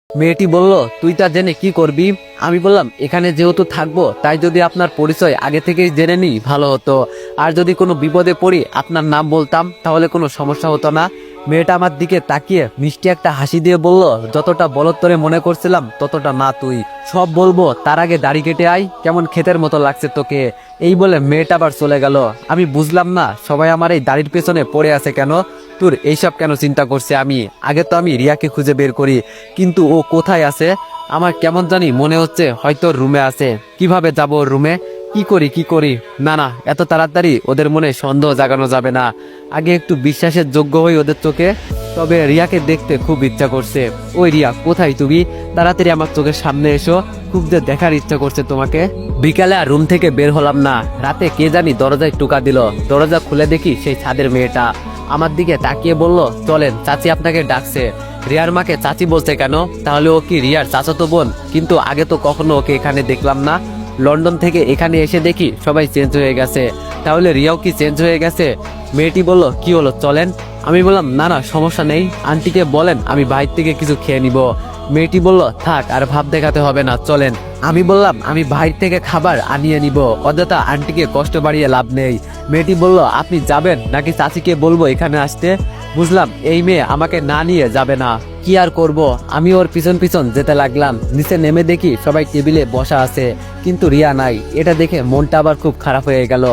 মেয়েটি বলল, তুই তা জেনে কি করবি? আমি বললাম, এখানে যেহেতু থাকবো তাই যদি আপনার পরিচয় আগে থেকেই জেনে নিই ভালো হতো। আর যদি কোনো বিপদে পড়ি আপনার নাম বলতাম তাহলে কোনো সমস্যা হতো না। মেয়েটা আমার দিকে তাকিয়ে মিষ্টি একটা হাসি দিয়ে বলল, যতটা বলত্তরে মনে করছিলাম ততটা না তুই। সব বলবো তার আগে দাড়ি কেটে আয়, কেমন ক্ষেতের মতো লাগছে তোকে। এই বলে মেয়েটা আবার চলে গেল। আমি বুঝলাম না সবাই আমার এই দাড়ির পেছনে পড়ে আছে কেন। তোর এইসব কেন চিন্তা করছে? আমি আগে তো আমি রিয়াকে খুঁজে বের করি, কিন্তু ও কোথায় আছে? আমার কেমন জানি মনে হচ্ছে হয়তো রুমে আছে। কিভাবে যাব ওর রুমে? কি করি? না না, এত তাড়াতাড়ি ওদের মনে সন্দেহ জাগানো যাবে না। আগে একটু বিশ্বাসের যোগ্য হই ওদের চোখে। তবে রিয়াকে দেখতে খুব ইচ্ছা করছে। ওই রিয়া, কোথায় তুমি? তাড়াতাড়ি আমার চোখের সামনে এসো, খুব যে দেখার ইচ্ছা করছে তোমাকে। বিকালে আর রুম থেকে বের হলাম না। রাতে কে জানি দরজায় টোকা দিল। দরজা খুলে দেখি সেই ছাদের মেয়েটা আমার দিকে তাকিয়ে বলল, চলেন, চাচি আপনাকে ডাকছে। রিয়ার মাকে চাচি বলছে কেন? তাহলে ও কি রিয়ার চাচাতো বোন? কিন্তু আগে তো কখনো ওকে এখানে দেখলাম না। লন্ডন থেকে এখানে এসে দেখি সবাই চেঞ্জ হয়ে গেছে। তাহলে রিয়াও কি চেঞ্জ হয়ে গেছে? মেয়েটি বলল, কি হলো, চলেন। আমি বললাম, না না, সমস্যা নেই, আন্টিকে বলেন আমি বাইরে থেকে কিছু খেয়ে নিব। মেয়েটি বলল, থাক, আর ভাব দেখাতে হবে না, চলেন। আমি বললাম, আমি বাইরে থেকে খাবার আনিয়ে নিব, অযথা আন্টিকে কষ্ট বাড়িয়ে লাভ নেই। মেয়েটি বলল, আপনি যাবেন নাকি চাচিকে বলবো এখানে আসতে? বুঝলাম এই মেয়ে আমাকে না নিয়ে যাবে না। কি আর করব, আমি ওর পিছন পিছন যেতে লাগলাম। নিচে নেমে দেখি সবাই টেবিলে বসা আছে, কিন্তু রিয়া নাই। এটা দেখে মনটা আবার খুব খারাপ হয়ে গেল।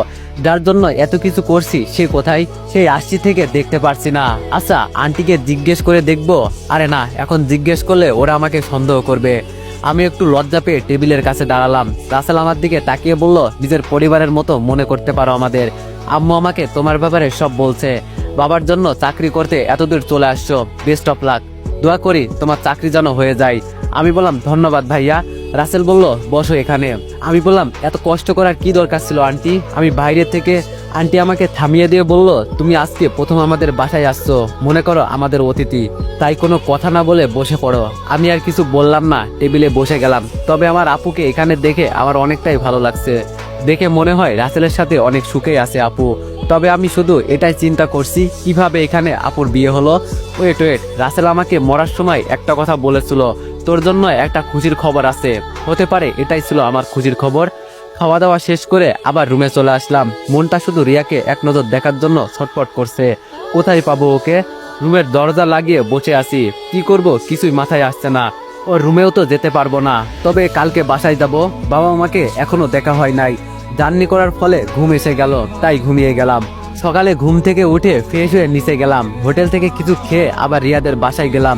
যার জন্য এত কিছু করছি সে কোথায়? সেই আসছি থেকে দেখতে পারছি না। আচ্ছা, আন্টিকে জিজ্ঞেস করে দেখবো। আরে না, এখন জিজ্ঞেস করলে ওরা আমাকে সন্দেহ করবে। আমি একটু লজ্জা পেয়ে টেবিলের কাছে দাঁড়ালাম। রাসেল আমার দিকে তাকিয়ে বলল, নিজের পরিবারের মতো মনে করতে পারো আমাদের। আম্মু আমাকে তোমার ব্যাপারে সব বলছে। বাবার জন্য চাকরি করতে এতদূর চলে আসছো, বেস্ট অফ লাক। দোয়া করি তোমার চাকরি যেন হয়ে যায়। আমি বললাম, ধন্যবাদ ভাইয়া। রাসেল বলল, বসো এখানে। আমি বললাম, এত কষ্ট করার কি দরকার ছিল আন্টি? আমি বাইরে থেকে। আন্টি আমাকে থামিয়ে দিয়ে বলল, তুমি আজকে প্রথম আমাদের বাসায় আসছো, মনে করো আমাদের অতিথি, তাই কোনো কথা না বলে বসে পড়ো। আমি আর কিছু বললাম না, টেবিলে বসে গেলাম। তবে আমার আপুকে এখানে দেখে আমার অনেকটাই ভালো লাগছে। দেখে মনে হয় রাসেলের সাথে অনেক সুখে আছে আপু। তবে আমি শুধু এটাই চিন্তা করছি, কিভাবে এখানে আপুর বিয়ে হলো। ওয়েট, রাসেল আমাকে মরার সময় একটা কথা বলেছিল, তোর জন্য একটা খুশির খবর আছে। হতে পারে এটাই ছিল আমার খুশির খবর। খাওয়া দাওয়া শেষ করে আবার রুমে চলে আসলাম। মনটা শুধু রিয়াকে এক নজর দেখার জন্য ছটফট করছে। কোথায় পাবো ওকে? রুমের দরজা লাগিয়ে বসে আছি, কি করব কিছুই মাথায় আসছে না। ওর রুমেও তো যেতে পারবো না। তবে কালকে বাসায় যাব, বাবা মাকে এখনো দেখা হয় নাই। জার্নি করার ফলে ঘুম এসে গেল, তাই ঘুমিয়ে গেলাম। সকালে ঘুম থেকে উঠে ফ্রেশ হয়ে নিচে গেলাম। হোটেল থেকে কিছু খেয়ে আবার রিয়াদের বাসায় গেলাম।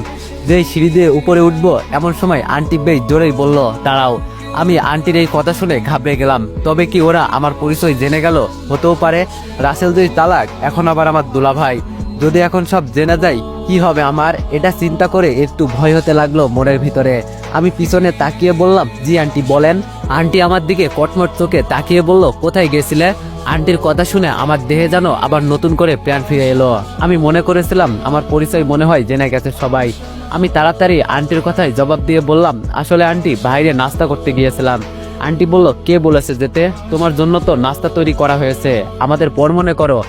যেই সিঁড়ি দিয়ে উপরে উঠবো এমন সময় আন্টি বেশ জোরেই বলল, দাঁড়াও। আমি আন্টির এই কথা শুনে ঘাবড়ে গেলাম। তবে কি ওরা আমার পরিচয় জেনে গেল? হতেও পারে। রাসেল দুই তালাক, এখন আবার আমার দুলাভাই। যদি এখন সব জেনে যায় কি হবে আমার? এটা চিন্তা করে একটু ভয় হতে লাগলো মনের ভিতরে। আমি পিছনে তাকিয়ে বললাম, জি আন্টি বলেন। আন্টি আমার দিকে কটমট চোখে তাকিয়ে বলল, কোথায় গেছিলে? আন্টির কথা শুনে আমার দেহে যেন আবার নতুন করে প্রাণ ফিরে এলো। আমি মনে করেছিলাম আমার পরিচয় মনে হয় জেনে গেছে সবাই। আমি তাড়াতাড়ি আন্টির কথায় জবাব দিয়ে বললাম, আসলে আন্টি বাইরে নাস্তা করতে গিয়েছিলাম। আন্টি বলল, কে বলেছে যেতে? তোমার জন্য তো নাস্তা তৈরি করা হয়েছে, আমাদের পর মনে করো।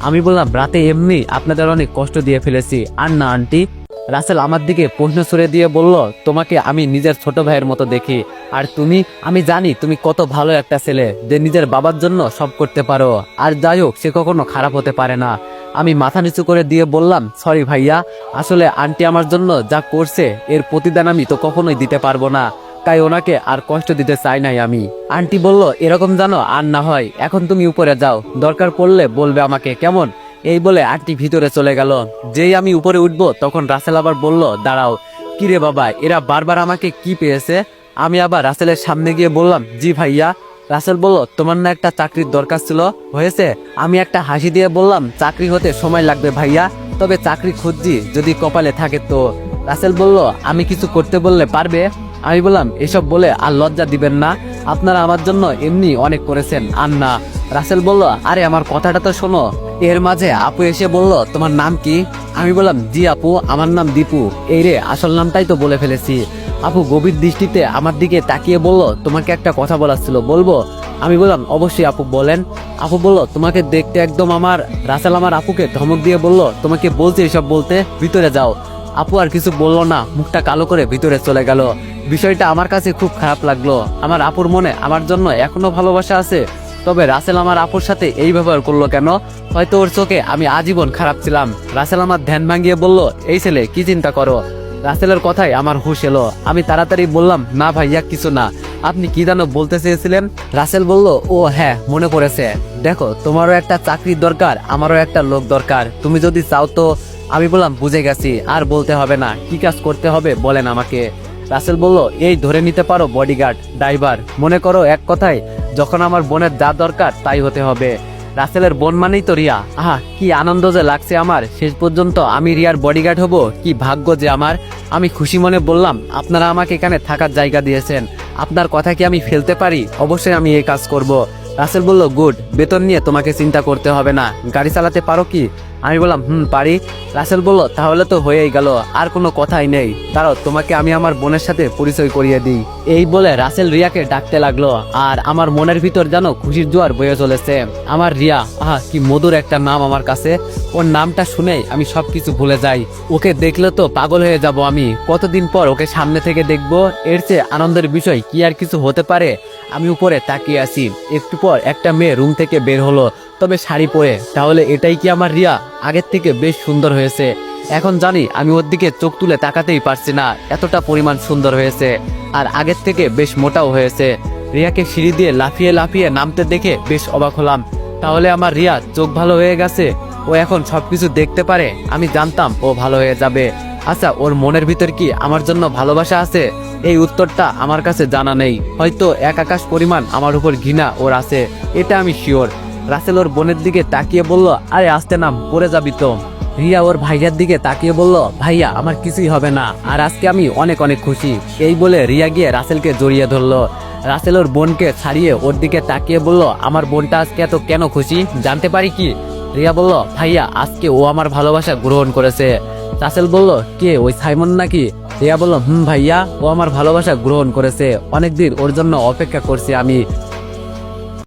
আমি বললাম, রাতে এমনি আপনাদের অনেক কষ্ট দিয়ে ফেলেছি। আর না আন্টি। রাসেল আমার দিকে প্রশ্ন ছুড়ে দিয়ে বলল, তোমাকে আমি নিজের ছোট ভাইয়ের মতো দেখি। আর তুমি? আমি জানি তুমি কত ভালো একটা ছেলে, যে নিজের বাবার জন্য সব করতে পারো। আর যাই হোক, সে কখনো খারাপ হতে পারে না। আমি মাথা নিচু করে দিয়ে বললাম, সরি ভাইয়া, আসলে আন্টি আমার জন্য যা করছে এর প্রতিদান আমি তো কখনোই দিতে পারবো না, তাই ওনাকে আর কষ্ট দিতে চাই নাই আমি। আন্টি বলল, এরকম জানো আর না হয়, এখন তুমি উপরে যাও, দরকার পড়লে বলবে আমাকে, কেমন? এই বলে আন্টি ভিতরে চলে গেল। যেই আমি উপরে উঠবো তখন রাসেল আবার বলল, দাঁড়াও। কিরে বাবা, এরা বারবার আমাকে কি পেয়েছে? আমি আবার রাসেলের সামনে গিয়ে বললাম, জি ভাইয়া। রাসেল বলল, তোমার না একটা চাকরির দরকার ছিল, হয়েছে? আমি একটা হাসি দিয়ে বললাম, চাকরি হতে সময় লাগবে ভাইয়া, তবে চাকরি খুঁজছি, যদি কপালে থাকে তো। রাসেল বলল, আমি কিছু করতে বললে পারবে? আমি বললাম, এসব বলে আর লজ্জা দিবেন না, আপনারা আমার জন্য এমনি অনেক করেছেন, আর না। রাসেল বলল, আরে আমার কথাটা তো শোনো। এর মাঝে আপু এসে বলল, তোমার নাম কি? আমি বললাম, জি আপু, আমার নাম দীপু। এই রে, আসল নামটাই তো বলে ফেলেছি। আপু গভীর দৃষ্টিতে আমার দিকে তাকিয়ে বলল, তোমাকে একটা কথা বলার ছিল, বলবো? আমি বললাম, অবশ্যই আপু বলেন। আপু বলল, তোমাকে দেখতে একদম আমার। রাসেল আমার আপুকে ধমক দিয়ে বলল, তোমাকে বলছি এসব বলতে, ভিতরে যাও। আপু আর কিছু বললো না, মুখটা কালো করে ভিতরে চলে গেল। বিষয়টা আমার কাছে খুব খারাপ লাগলো। আমার আপুর মনে আমার জন্য এখনো ভালোবাসা আছে, তবে রাসেল আমার আপুর সাথে এই ব্যবহার করলো কেন? হয়তো ওর চোখে আমি আজীবন খারাপ ছিলাম। রাসেল আমার ধ্যান ভাঙিয়ে বলল, এই ছেলে কি চিন্তা করো? রাসেলের কথায় আমার হুঁশ এলো। আমি তাড়াতাড়ি বললাম, না ভাইয়া কিছু না। আপনি কি যেন বলতে চেয়েছিলেন? রাসেল বলল, ও হ্যাঁ মনে পড়েছে। দেখো, তোমারও একটা চাকরির দরকার, আমারও একটা লোক দরকার। তুমি যদি চাও তো। আমি বললাম, বুঝে গেছি, আর বলতে হবে না। কি কাজ করতে হবে বলেন আমাকে। রাসেল বলল, এই ধরে নিতে পারো বডিগার্ড, ড্রাইভার। মনে করো এক কথায়, যখন আমার বোনের যা দরকার তাই হতে হবে। রাসেলের বোন মানেই তো রিয়া। আহা, কি আনন্দ যে লাগছে আমার। শেষ পর্যন্ত আমি রিয়ার বডিগার্ড হব, কি ভাগ্য যে আমার। আমি খুশি মনে বললাম, আপনারা আমাকে এখানে থাকার জায়গা দিয়েছেন, আপনার কথা কি আমি ফেলতে পারি? অবশ্যই আমি এই কাজ করব। রাসেল বলল, গুড, বেতন নিয়ে তোমাকে চিন্তা করতে হবে না। গাড়ি চালাতে পারো কি? আমি বললাম, পারি। রাসেল বলল, তাহলে তো হয়েই গেল, আর কোনো কথাই নেই। দাঁড়াও, তোমাকে আমি আমার বোনের সাথে পরিচয় করিয়ে দিই। এই বলে রাসেল রিয়াকে ডাকতে লাগলো, আর আমার মনের ভিতর যেন খুশির জোয়ার বয়ে চলেছে। আমার রিয়া, আহা কি মধুর একটা নাম আমার কাছে। ওর নামটা শুনেই আমি সবকিছু ভুলে যাই। ওকে দেখলে তো পাগল হয়ে যাব আমি। কতদিন পর ওকে সামনে থেকে দেখবো, এর চেয়ে আনন্দের বিষয় কি আর কিছু হতে পারে? আমি উপরে তাকিয়ে আছি। একটু পর একটা মেয়ে রুম থেকে বের হলো, তবে শাড়ি পরে। তাহলে এটাই কি আমার রিয়া? আগের থেকে বেশ সুন্দর হয়েছে। এখন জানি আমি ওর দিকে চোখ তুলে তাকাতেই পারছি না, এতটা পরিমাণ সুন্দর হয়েছে। আর আগের থেকে বেশ মোটাও হয়েছে। রিয়াকে সিঁড়ি দিয়ে লাফিয়ে লাফিয়ে নামতে দেখে বেশ অবাক হলাম। তাহলে আমার রিয়া চোখ ভালো হয়ে গেছে, ও এখন সবকিছু দেখতে পারে। আমি জানতাম ও ভালো হয়ে যাবে। আচ্ছা, ওর মনের ভিতর কি আমার জন্য ভালোবাসা আছে? এই উত্তরটা আমার কাছে জানা নেই। হয়তো এক আকাশ পরিমাণ আমার উপর ঘৃণা ওর আছে, এটা আমি শিওর। রাসেল ওর বোনের দিকে তাকিয়ে বলল, আরে আস্তে নাম, পড়ে যাবি তো। রিয়া ওর ভাইয়ার দিকে তাকিয়ে বলল, ভাইয়া আমার কিছুই হবে না, আর আজকে আমি অনেক অনেক খুশি। এই বলে রিয়া গিয়ে রাসেলকে জড়িয়ে ধরলো। রাসেল ওর বোনকে ছাড়িয়ে ওর দিকে তাকিয়ে বলল, আমার বোনটা আজকে এত কেন খুশি, জানতে পারি কি? রিয়া বলল, ভাইয়া আজকে ও আমার ভালোবাসা গ্রহণ করেছে। রাসেল বলল, কে, ওই সাইমন নাকি? রিয়া বলল, ভাইয়া, ও আমার ভালোবাসা গ্রহণ করেছে। অনেকদিন ওর জন্য অপেক্ষা করছি আমি।